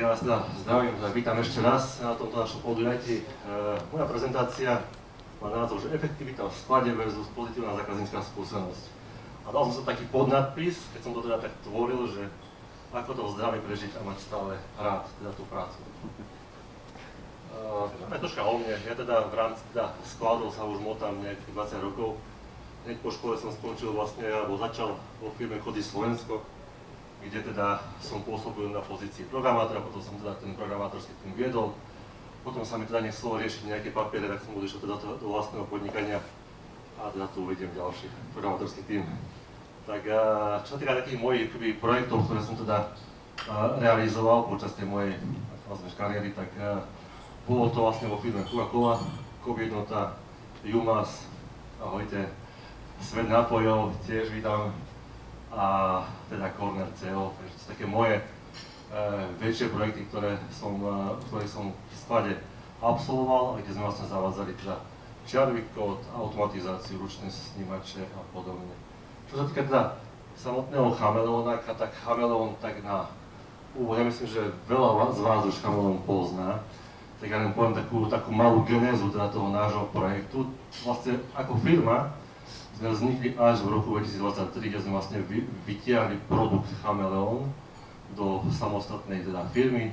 Ja vás teda zdravím, vítam ešte raz na tomto našom podujatí. Moja prezentácia má názov, že efektivita v sklade versus pozitívna zákaznícka skúsenosť. A dal som sa taký podnadpis, keď som to teda tak tvoril, že ako to zdravie prežiť a mať stále rád teda tú prácu. Troška o mne, ja teda v rámci skladov sa už motám nejakých 20 rokov. Hneď po škole som skončil vlastne, alebo začal vo firme Chody Slovensko, kde teda som pôsobil na pozícii programátora, potom som teda ten programátorský tým viedol. Potom sa mi teda nechcelo riešiť nejaké papiere, tak som odišiel teda do vlastného podnikania a teda tu uvediem ďalší programátorský tým. Tak čo sa týka takých mojich projektov, ktoré som teda realizoval počas tej mojej kariéry, tak bolo to vlastne vo firme Coca-Cola, Coop Jednota, UMass, ahojte, Svet nápojov, tiež vítam, a teda Corner CO, takže to sú také moje väčšie projekty, ktoré som v sklade absolvoval, a kde sme vlastne zavádzali teda čiarový kód, automatizáciu, ručné snímače a podobne. Čo sa týka teda samotného chameleóna, tak chameleón tak na úvod, ja myslím, že veľa z vás už chameleón pozná, tak ja len poviem takú malú genézu teda toho nášho projektu. Vlastne ako firma sme vznikli až v roku 2023, kde sme vlastne vytiahli produkt Chameleon do samostatnej teda firmy,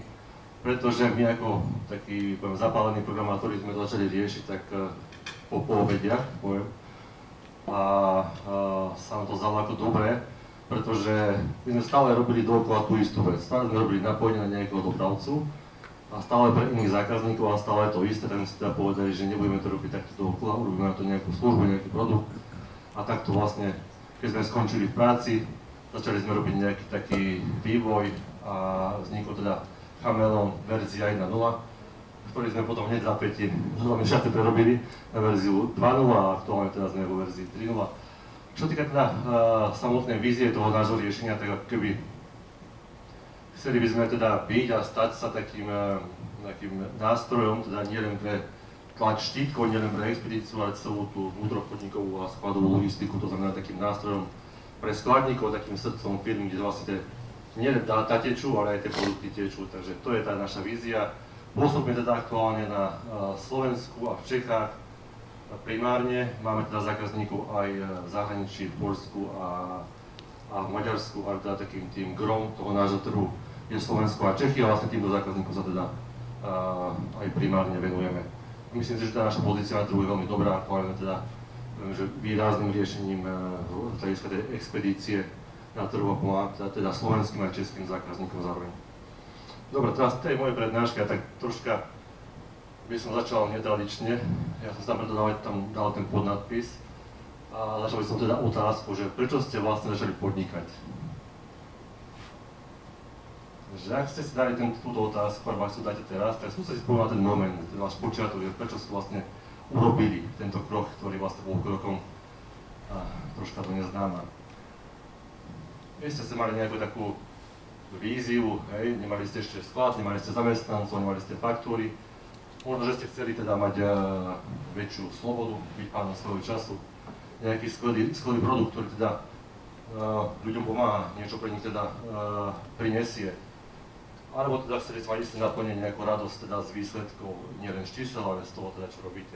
pretože my ako takí zapálení programátori sme to začali riešiť tak po obediach, poviem. A sa nám to zdalo ako dobré, pretože my sme stále robili dookola tú istú vec. Stále sme robili napojenie na nejakého dopravcu a stále pre iných zákazníkov a stále to isté, tak sme si teda povedali, že nebudeme to robiť takto dookola, urobíme na to nejakú službu, nejaký produkt. A takto vlastne, keď sme skončili v práci, začali sme robiť nejaký taký vývoj a vznikol teda Chameleon verzia 1.0, ktorý sme potom hneď za 2 mesiace prerobili na verziu 2.0 a aktuálne teda sme vo verzii 3.0. Čo týka teda samotnej vízie toho nášho riešenia, tak ako keby chceli by sme teda byť a stať sa takým nástrojom, teda nielen pre tlač štítkov, nielen pre expedíciu, ale celú tú vnútropodnikovú a skladovú logistiku, to znamená takým nástrojom pre skladníkov, takým srdcom firmy, kde vlastne nielen dáta tečú, ale aj tie produkty tečú, takže to je tá naša vízia. Pôsobíme teda aktuálne na Slovensku a v Čechách primárne, máme teda zákazníkov aj v zahraničí, v Poľsku a v Maďarsku, ale teda takým tým grom toho nášho trhu je Slovensko a Čechy a vlastne týmto zákazníkom sa teda aj primárne venujeme. Myslím si, že tá naša pozícia na trhu je veľmi dobrá, aktuálne teda že výrazným riešením z hľadiska tej expedície na trhu a pomáha teda slovenským a českým zákazníkom zároveň. Dobre, teraz tej mojej prednášky, tak troška by som začal netradične. Ja som tam preto dal ten podnadpis a začal by som teda otázku, že prečo ste vlastne začali podnikať? Že ak ste si dali túto otázku, alebo ak si dáte teraz, tak skúste si spomenúť ten moment, ten váš počiatok, že prečo ste vlastne urobili tento krok, ktorý vlastne bol krokom troška to neznáma. Vy ste mali nejakú takú víziu, hej, nemali ste ešte sklad, nemali ste zamestnancov, nemali ste faktúry. Možno, že ste chceli teda mať väčšiu slobodu, byť pánom svojho času, nejaký skvelý produkt, ktorý teda ľuďom pomáha, niečo pre nich teda prinesie. Alebo teda chcete mať isté naplnenie, nejakú radosť teda z výsledkov, nielen z čísel, ale z toho teda, čo robíte.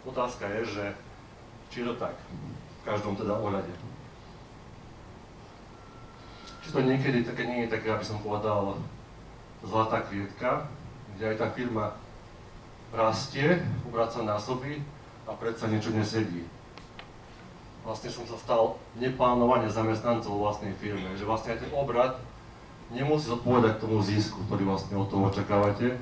Otázka je, že či je to tak, v každom teda ohľade. Či to niekedy také nie je také, aby som povedal, zlatá klietka, kde aj tá firma rastie, obraca násoby a predsa niečo nesedí. Vlastne som sa stal neplánovane zamestnancov vlastnej firme, že vlastne aj ten obrat nemusí zodpovedať k tomu zisku, ktorý vlastne od toho očakávate.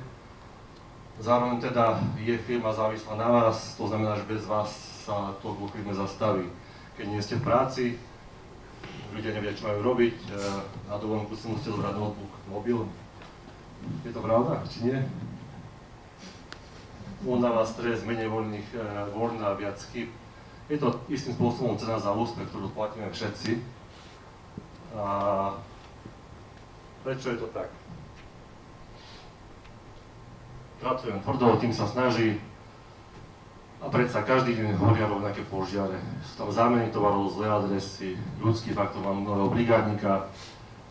Zároveň teda je firma závislá na vás, to znamená, že bez vás sa to vo firme zastaví. Keď nie ste v práci, ľudia nevedia, čo majú robiť, na dovolenku si musíte zobrať notebook, mobil. Je to pravda, či nie? On dáva stres, menej voľná a viac chyb. Je to istým spôsobom cena za úspech, ktorú platíme všetci. A prečo je to tak? Pracujem tvrdo, tým sa snaží a predsa každý deň horia rovnaké požiare. Sú tam zámeny tovarov, zlé adresy, ľudský faktor, mám nového brigádnika,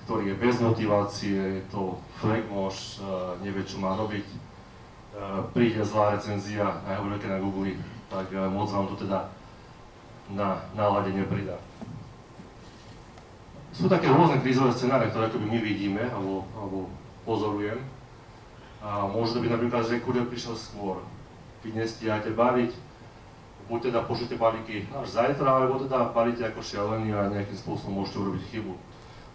ktorý je bez motivácie, je to flekmoš, nevie, čo má robiť. Príde zlá recenzia na jeho na Google, tak moc vám to teda na naladenie pridá. Sú také rôzne krízové scenáre, ktoré akoby my vidíme alebo pozorujem. A môže to byť napríklad, že kurier prišiel skôr. Vy nestíhate baliť, buď teda pošlete balíky až zajtra, alebo teda balíte ako šialený a nejakým spôsobom môžete urobiť chybu.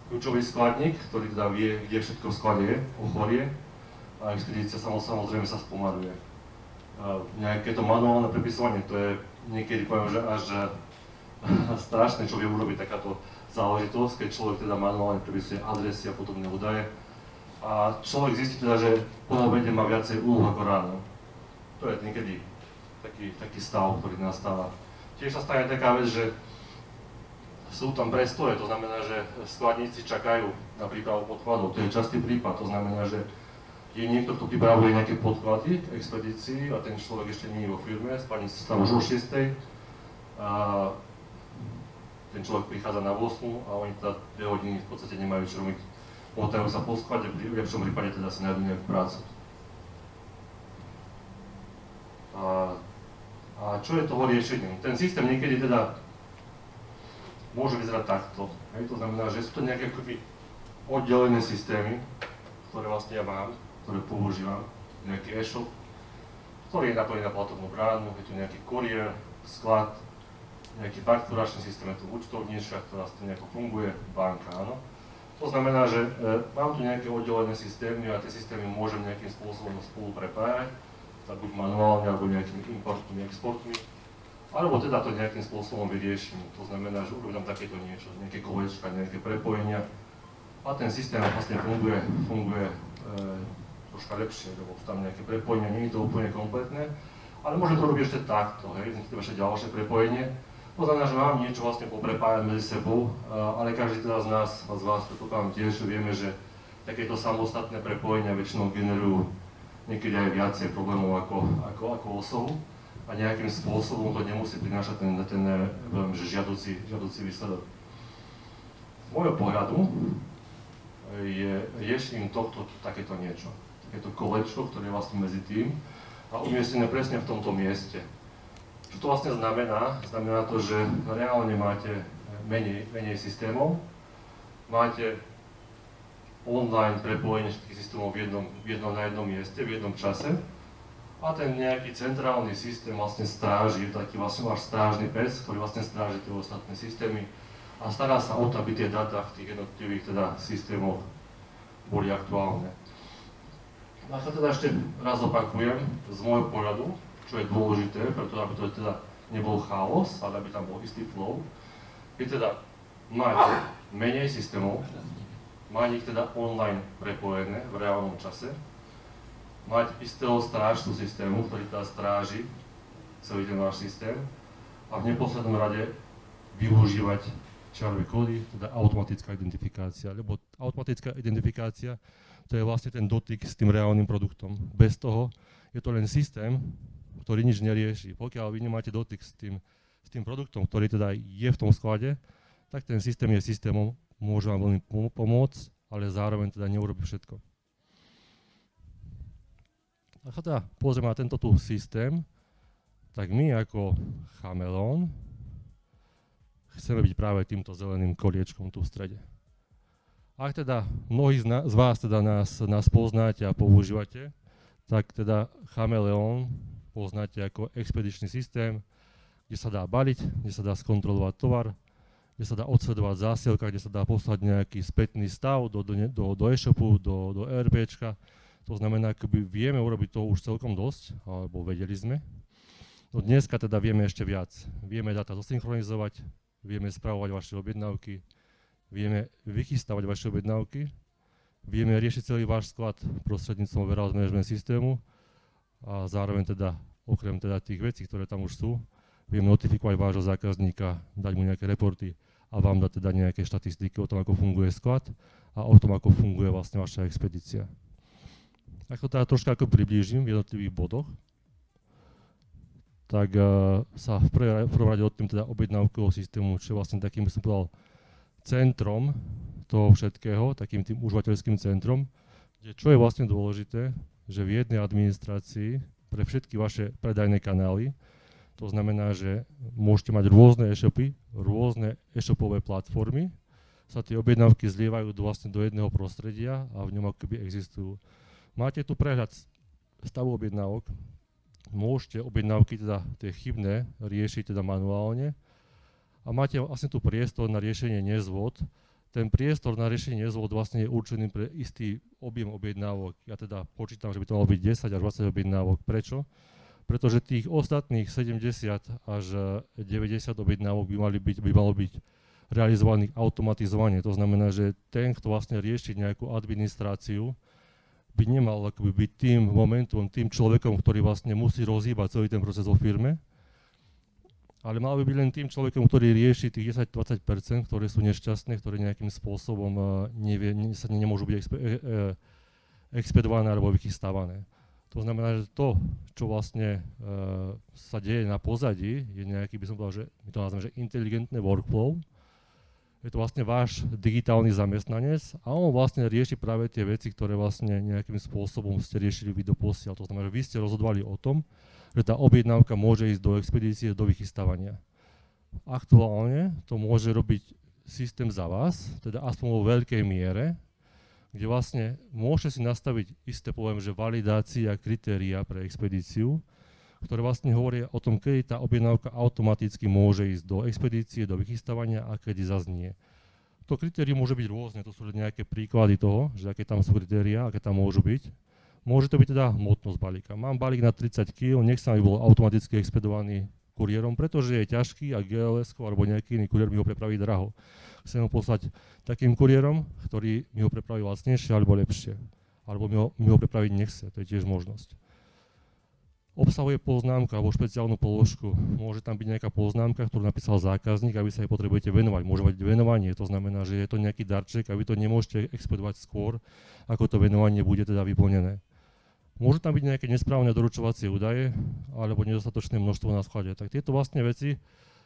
Kľúčový skladník, ktorý teda vie, kde všetko v sklade je, ochorie a expedícia samozrejme sa spomaluje. Nejaké to manuálne prepisovanie, to je niekedy poviem, že až strašné, čo vie urobiť takáto záležitosť, keď človek teda manuálne prepisuje adresy a podobné údaje. A človek zistí teda, že po obede má viacej úloh ako ráno. To je niekedy taký stav, ktorý nastáva. Tiež sa stane taká vec, že sú tam prestoje, to znamená, že skladníci čakajú na prípravu podkladov. To je častý prípad, to znamená, že je niekto, kto pripravuje nejaké podklady k expedícii a ten človek ešte nie je vo firme, skladníci sú tam už o 6. A ten človek prichádza na 8 a oni teda 2 hodiny v podstate nemajú čo robiť. Potajú sa po sklade, v lepšom prípade teda si nájdu nejakú prácu. A čo je toho riešením? Ten systém niekedy teda môže vyzerať takto. Hej? To znamená, že sú to nejaké oddelené systémy, ktoré vlastne ja mám, ktoré používam. Nejaký e-shop, ktorý je napojený na platobnú bránu, je tu nejaký kuriér, sklad, nejaký fakturačný systém, je tu účtovníčka, ktorá vlastne nejako funguje, banka, áno. To znamená, že mám tu nejaké oddelené systémy a tie systémy môžem nejakým spôsobom spolu prepájať, tak buď manuálne, alebo nejakými importmi, exportmi, alebo teda to nejakým spôsobom vyriešim. To znamená, že urobím tam takéto niečo, nejaké kolečka, nejaké prepojenia a ten systém vlastne funguje troška lepšie, lebo tam nejaké prepojenie, nie je to úplne kompletné, ale môžem to robiť ešte takto, hej, ešte ďalšie prepojenie. To znamená, že mám niečo vlastne poprepájať medzi sebou, ale každý teda z nás a z vás, predpokladám tiež, vieme, že takéto samostatné prepojenia väčšinou generujú niekedy aj viacej problémov ako osohu a nejakým spôsobom to nemusí prinášať ten že žiaducí výsledok. Z môjho pohľadu je riešením tohto takéto niečo, takéto kolečko, ktoré je vlastne medzi tým a umiestnené presne v tomto mieste. Čo to vlastne znamená? Znamená to, že reálne máte menej systémov, máte online prepojenie všetkých systémov na jednom mieste, v jednom čase a ten nejaký centrálny systém vlastne stráži, taký vlastne váš strážny pes, ktorý vlastne stráži tie ostatné systémy a stará sa o to, aby tie dáta v tých jednotlivých teda systémoch boli aktuálne. A sa teda ešte raz opakujem, z môjho pohľadu, čo je dôležité, preto aby to teda nebol chaos, ale aby tam bol istý flow, je teda mať menej systémov, mať ich teda online prepojené v reálnom čase, mať istého strážcu systému, ktorý teda stráži celý ten váš systém a v neposlednom rade využívať čiarové kódy, teda automatická identifikácia, lebo automatická identifikácia to je vlastne ten dotyk s tým reálnym produktom. Bez toho je to len systém, ktorý nič nerieši. Pokiaľ vy nemáte dotyk s tým produktom, ktorý teda je v tom sklade, tak ten systém je systémom, môže vám veľmi pomôcť, ale zároveň teda neurobí všetko. Ak sa teda pozrieme na tento tu systém, tak my ako Chameleon chceme byť práve týmto zeleným koliečkom tu v strede. Ak teda mnohí z vás teda nás poznáte a používate, tak teda Chameleon poznáte ako expedičný systém, kde sa dá baliť, kde sa dá skontrolovať tovar, kde sa dá odsledovať zásielka, kde sa dá poslať nejaký spätný stav do e-shopu, do ERPčka. To znamená, akoby vieme urobiť toho už celkom dosť, alebo vedeli sme. No dneska teda vieme ešte viac. Vieme dáta zosynchronizovať, vieme spravovať vaše objednávky, vieme vychystávať vaše objednávky, vieme riešiť celý váš sklad prostredníctvom warehouse management systému a zároveň teda, okrem teda tých vecí, ktoré tam už sú, vieme notifikovať vášho zákazníka, dať mu nejaké reporty a vám dať teda nejaké štatistiky o tom, ako funguje sklad a o tom, ako funguje vlastne vaša expedícia. Ako teda troška priblížim v jednotlivých bodoch, tak sa v prvom rade od tým teda objednávkového systému, čo je vlastne takým, by som povedal, centrom toho všetkého, takým tým užívateľským centrom, kde čo je vlastne dôležité, že v jednej administrácii pre všetky vaše predajné kanály, to znamená, že môžete mať rôzne e-shopy, rôzne e-shopové platformy, sa tie objednávky zlievajú vlastne do jedného prostredia a v ňom akoby existujú. Máte tu prehľad stavu objednávok, môžete objednávky teda tie chybné riešiť teda manuálne a máte vlastne tu priestor na riešenie nezvod. Ten priestor na riešenie nezvod vlastne je určený pre istý objem objednávok. Ja teda počítam, že by to malo byť 10 až 20 objednávok. Prečo? Pretože tých ostatných 70 až 90 objednávok by malo byť realizovaných automatizovane. To znamená, že ten, kto vlastne rieši nejakú administráciu, by nemal akoby byť tým momentom, tým človekom, ktorý vlastne musí rozhýbať celý ten proces vo firme, ale mal by byť len tým človekom, ktorý rieši tých 10-20%, ktoré sú nešťastné, ktoré nejakým spôsobom sa nemôžu byť expedované alebo vychystávané. To znamená, že to, čo vlastne sa deje na pozadí, je nejaký, by som povedal, že my to nazveme, že inteligentné workflow. Je to vlastne váš digitálny zamestnanec a on vlastne rieši práve tie veci, ktoré vlastne nejakým spôsobom ste riešili vy doposiaľ. To znamená, že vy ste rozhodovali o tom, že tá objednávka môže ísť do expedície, do vychystávania. Aktuálne to môže robiť systém za vás, teda aspoň vo veľkej miere, kde vlastne môžete si nastaviť isté, poviem, že validácia kritéria pre expedíciu, ktoré vlastne hovoria o tom, kedy tá objednávka automaticky môže ísť do expedície, do vychystávania a kedy zaznie. To kritérium môže byť rôzne, to sú nejaké príklady toho, že aké tam sú kritériá, aké tam môžu byť. Môže to byť teda hmotnosť balíka. Mám balík na 30 kg, nech sa mi bol automaticky expedovaný kuriérom, pretože je ťažký a GLS alebo nejaký iný kuriér mi ho prepraví draho. Chcem ho poslať takým kuriérom, ktorý mi ho prepraví lacnejšie alebo lepšie. Alebo mi ho prepraviť nechce, to je tiež možnosť. Obsahuje poznámku alebo špeciálnu položku. Môže tam byť nejaká poznámka, ktorú napísal zákazník a vy sa jej potrebujete venovať. Môže mať venovanie, to znamená, že je to nejaký darček a vy to nemôžete expedovať skôr, ako to venovanie bude teda vyplnené. Môžu tam byť nejaké nesprávne doručovacie údaje alebo nedostatočné množstvo na sklade. Tak tieto vlastne veci,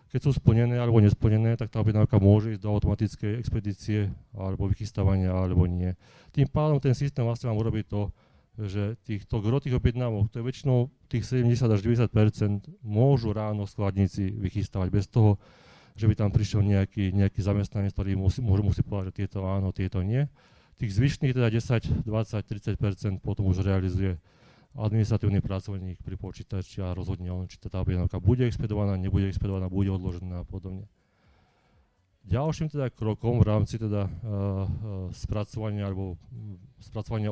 keď sú splnené alebo nesplnené, tak tá objednávka môže ísť do automatickej expedície alebo vychystávania alebo nie. Tým pádom ten systém vlastne vám urobí to, že týchto grotých objednávok, to je väčšinou tých 70 až 90%, môžu ráno skladníci vychystávať bez toho, že by tam prišiel nejaký zamestnanec, ktorý musí povedať, že tieto áno, tieto nie. Tých zvyšných teda 10, 20, 30% potom už realizuje administratívny pracovník pri počítači a rozhodne on, či tá objednávka bude expedovaná, nebude expedovaná, bude odložená a podobne. Ďalším teda krokom v rámci teda spracovania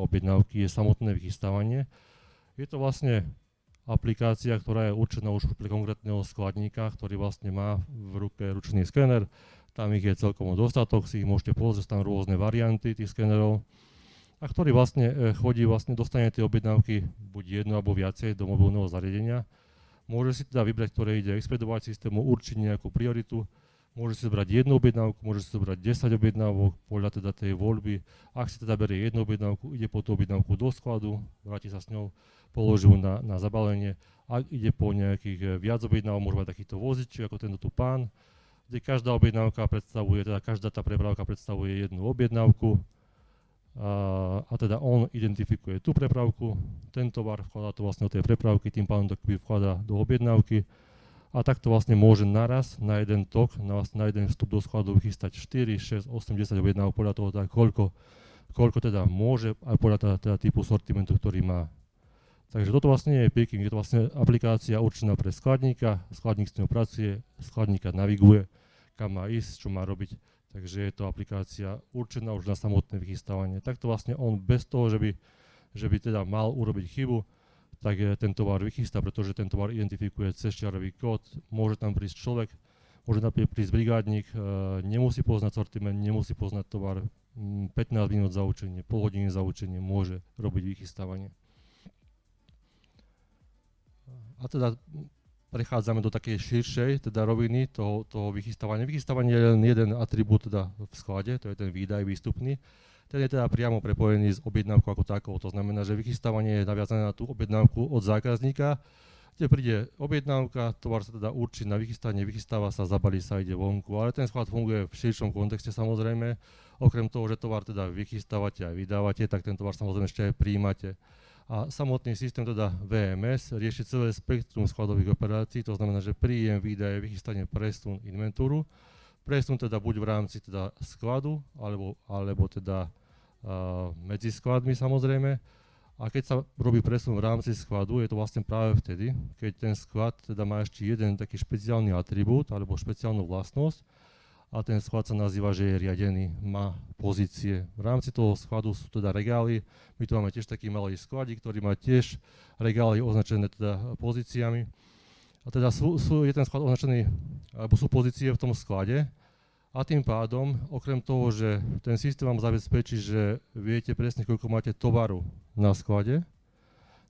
objednávky je samotné vychystávanie. Je to vlastne aplikácia, ktorá je určená už pre konkrétneho skladníka, ktorý vlastne má v ruke ručný skener. Tam ich je celkom dostatok, si ich môžete pozrieť, sú tam rôzne varianty tých skenerov. A ktorý vlastne dostane tie objednávky buď jednu alebo viacej do mobilného zariadenia. Môže si teda vybrať, ktoré ide expedovať systému, určiť nejakú prioritu. Môže si zobrať jednu objednávku, môže si zobrať 10 objednávok podľa teda tej voľby. Ak si teda berie jednu objednávku, ide po tú objednávku do skladu, vráti sa s ňou, položí ju na zabalenie. Ak ide po nejakých viac objednávok, môže mať takýto voziček, ako tento tu pán, kde každá objednávka predstavuje, teda každá tá prepravka predstavuje jednu objednávku a teda on identifikuje tú prepravku, ten tovar, vkladá to vlastne do tej prepravky, tým pádom to vkladá do objednávky a takto vlastne môže naraz na jeden tok, na jeden vstup do skladu vychystať 4, 6, 8, 10 objednávok podľa toho, tak koľko teda môže aj podľa teda typu sortimentu, ktorý má. Takže toto vlastne nie je picking, je to vlastne aplikácia určená pre skladníka, skladník s ňou pracuje, skladníka naviguje, kam má ísť, čo má robiť. Takže je to aplikácia určená už na samotné vychystávanie. Takto vlastne on bez toho, že by teda mal urobiť chybu, tak ten tovar vychystá, pretože ten tovar identifikuje cez čiarový kód, môže tam prísť človek, môže tam prísť brigádnik, nemusí poznať sortiment, nemusí poznať tovar, 15 minút za učenie, pol hodiny za učenie môže robiť vychystávanie. A teda prechádzame do takej širšej teda roviny toho vychystávania. Vychystávanie je len jeden atribút teda v sklade, to je ten výdaj výstupný. Ten je teda priamo prepojený s objednávkou ako takou. To znamená, že vychystávanie je naviazané na tú objednávku od zákazníka. kde príde objednávka, tovar sa teda určí na vychystanie, vychystáva sa, zabalí sa, ide vonku, ale ten sklad funguje v širšom kontexte samozrejme. Okrem toho, že tovar teda vychystávate a vydávate, tak ten tovar samozrejme ešte aj príjmate. A samotný systém teda VMS rieši celé spektrum skladových operácií, to znamená, že príjem, výdaje, vychystanie, presun, inventúru. Presun teda buď v rámci teda skladu, alebo teda medzi skladmi samozrejme. A keď sa robí presun v rámci skladu, je to vlastne práve vtedy, keď ten sklad teda má ešte jeden taký špeciálny atribút alebo špeciálnu vlastnosť a ten sklad sa nazýva, že je riadený, má pozície. V rámci toho skladu sú teda regály, my tu máme tiež taký malý skladík, ktorý má tiež regály označené teda pozíciami. A teda je ten sklad označený, alebo sú pozície v tom sklade. A tým pádom, okrem toho, že ten systém vám zabezpečí, že viete presne, koľko máte tovaru na sklade,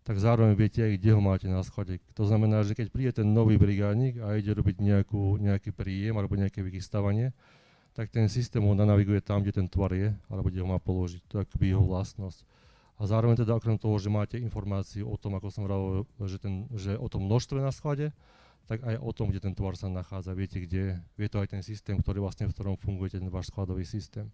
tak zároveň viete aj, kde ho máte na sklade. To znamená, že keď príde ten nový brigádnik a ide robiť nejaký príjem alebo nejaké vychystávanie, tak ten systém ho nanaviguje tam, kde ten tovar je, alebo kde ho má položiť. To je akoby jeho vlastnosť. A zároveň teda okrem toho, že máte informáciu o tom, ako som hovoril, že o tom množstve na sklade, tak aj o tom, kde ten tovar sa nachádza, viete, kde je. Vie to aj ten systém, v ktorom funguje ten váš skladový systém.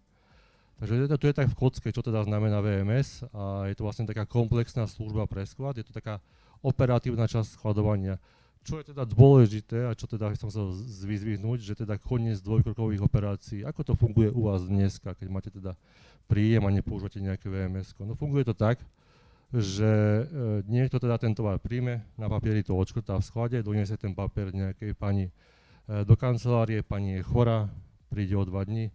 Takže to je tak v kocke, čo teda znamená VMS a je to vlastne taká komplexná služba pre sklad, je to taká operatívna časť skladovania. Čo je teda dôležité a čo teda som chcel vyzdvihnúť, že teda koniec dvojkrokových operácií, ako to funguje u vás dneska, keď máte teda príjem a nepoužívate nejaké VMS-ko. No funguje to tak, že niekto teda ten tovar príjme, na papieri to odškrtá v sklade, doniesie ten papier nejakej pani do kancelárie, pani je chorá, príde o 2 dní,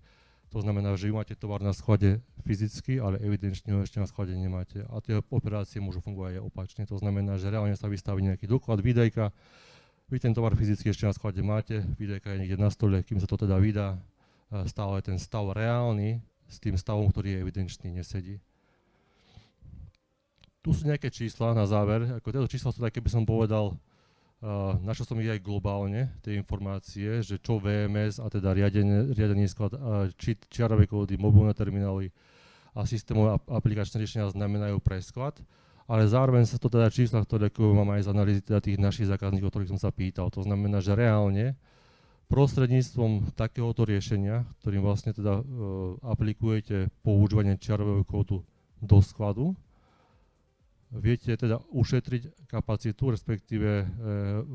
to znamená, že vy máte tovar na sklade fyzicky, ale evidenčne ho ešte na sklade nemáte. A tie operácie môžu fungovať aj opačne, to znamená, že reálne sa vystaví nejaký doklad, výdajka, vy ten tovar fyzicky ešte na sklade máte, výdajka je niekde na stole, kým sa to teda vydá, stále ten stav reálny s tým stavom, ktorý je evidenčný, nesedí. Tu sú nejaké čísla na záver, ako tieto čísla sú také, by som povedal, našiel som ich aj globálne, tie informácie, že čo VMS a teda riadený sklad, čiarové kódy, mobilné terminály a systémové aplikačné riešenia znamenajú pre sklad, ale zároveň sa to teda čísla, ktoré mám aj z analýzy teda tých našich zákazníkov, ktorých som sa pýtal. To znamená, že reálne prostredníctvom takéhoto riešenia, ktorým vlastne teda aplikujete používanie čiarového kódu do skladu, viete teda ušetriť kapacitu, respektíve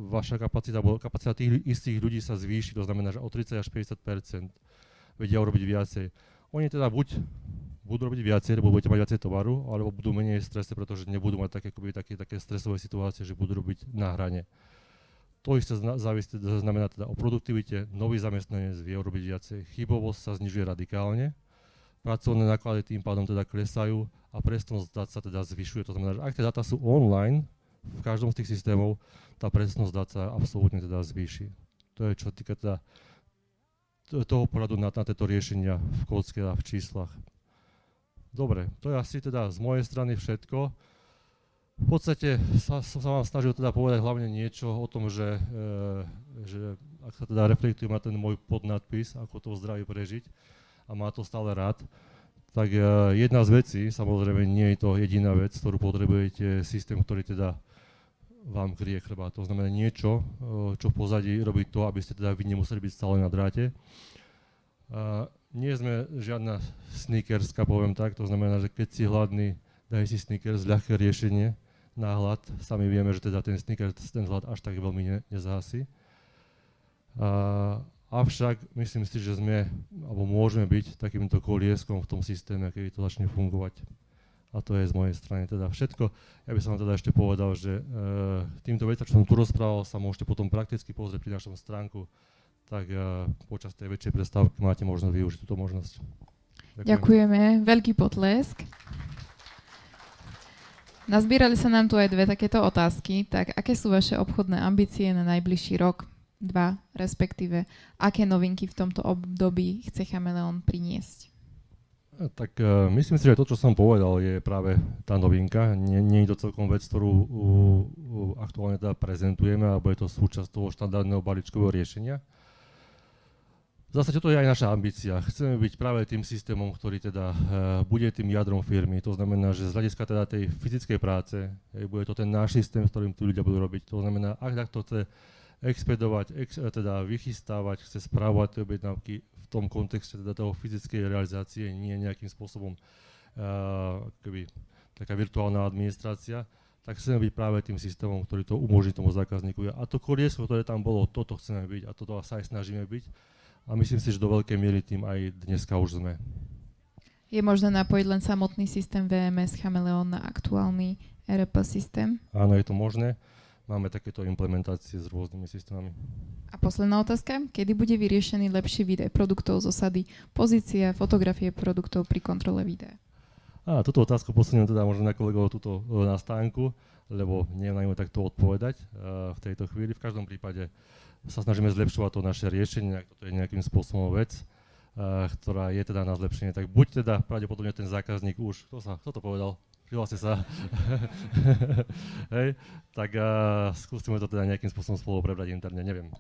vaša kapacita, alebo kapacita tých istých ľudí sa zvýši, to znamená, že o 30 až 50% vedia urobiť viacej. Oni teda buď budú robiť viacej, lebo budete mať viacej tovaru, alebo budú menej v strese, pretože nebudú mať také stresové situácie, že budú robiť na hrane. To isté znamená teda o produktivite, nový zamestnanec vie urobiť viacej, chybovosť sa znižuje radikálne, pracovné náklady tým pádom teda klesajú a presnosť dát sa teda zvyšuje. To znamená, že ak tie dáta sú online v každom z tých systémov, tá presnosť dát sa absolútne teda zvýši. To je čo týka teda toho pohľadu na tieto riešenia v kódske a v číslach. Dobre, to je asi teda z mojej strany všetko. V podstate som sa vám snažil teda povedať hlavne niečo o tom, že ak sa teda reflektujem na ten môj podnadpis, ako to zdraví prežiť, a má to stále rád, tak jedna z vecí, samozrejme nie je to jediná vec, ktorú potrebujete, systém, ktorý teda vám kryje chrbát. To znamená niečo, čo v pozadí robí to, aby ste teda vy nemuseli byť stále na dráte. Nie sme žiadna sneakerska, poviem tak, to znamená, že keď si hladný, daj si sneakers, ľahké riešenie na hlad. Sami vieme, že teda ten sneakers ten hlad až tak veľmi nezahasí. Avšak myslím si, že alebo môžeme byť takýmto kolieskom v tom systéme, keď to začne fungovať. A to je z mojej strany teda všetko. Ja by som vám teda ešte povedal, že týmto veciam, čo som tu rozprával, sa môžete potom prakticky pozrieť pri našom stránku, tak počas tej väčšej prestávky máte možnosť využiť túto možnosť. Ďakujeme. Veľký potlesk. Nazbierali sa nám tu aj 2 takéto otázky. Tak aké sú vaše obchodné ambície na najbližší rok? 2, respektíve, aké novinky v tomto období chce Chameleon priniesť? Tak myslím si, že to, čo som povedal, je práve tá novinka. Nie je to celkom vec, ktorú aktuálne teda prezentujeme, alebo je to súčasť toho štandardného balíčkového riešenia. V zásade toto je aj naša ambícia. Chceme byť práve tým systémom, ktorý teda bude tým jadrom firmy. To znamená, že z hľadiska teda tej fyzickej práce bude to ten náš systém, s ktorým tí ľudia budú robiť. To znamená, ak to chce expedovať, teda vychystávať, chce správovať tie objednávky v tom kontexte teda toho fyzickej realizácie, nie nejakým spôsobom keby taká virtuálna administrácia, tak chceme byť práve tým systémom, ktorý to umožní tomu zákazníku. A to koliesko, ktoré tam bolo, toto chceme byť a toto sa aj snažíme byť. A myslím si, že do veľkej miery tým aj dneska už sme. Je možné napojiť len samotný systém VMS Chameleon na aktuálny ERP systém? Áno, je to možné. Máme takéto implementácie s rôznymi systémami. A posledná otázka. Kedy bude vyriešený lepší výdaj produktov z osady, pozícia, fotografie produktov pri kontrole videa? Túto otázku posuniem teda možno na kolegov túto na stánku, lebo neviem na ňu takto odpovedať v tejto chvíli. V každom prípade sa snažíme zlepšovať to naše riešenie, ak toto je nejakým spôsobom vec, ktorá je teda na zlepšenie. Tak buď teda pravdepodobne ten zákazník už, kto to povedal? Prihláste sa. Hej, tak skúsime to teda nejakým spôsobom spolu prebrať interne, neviem.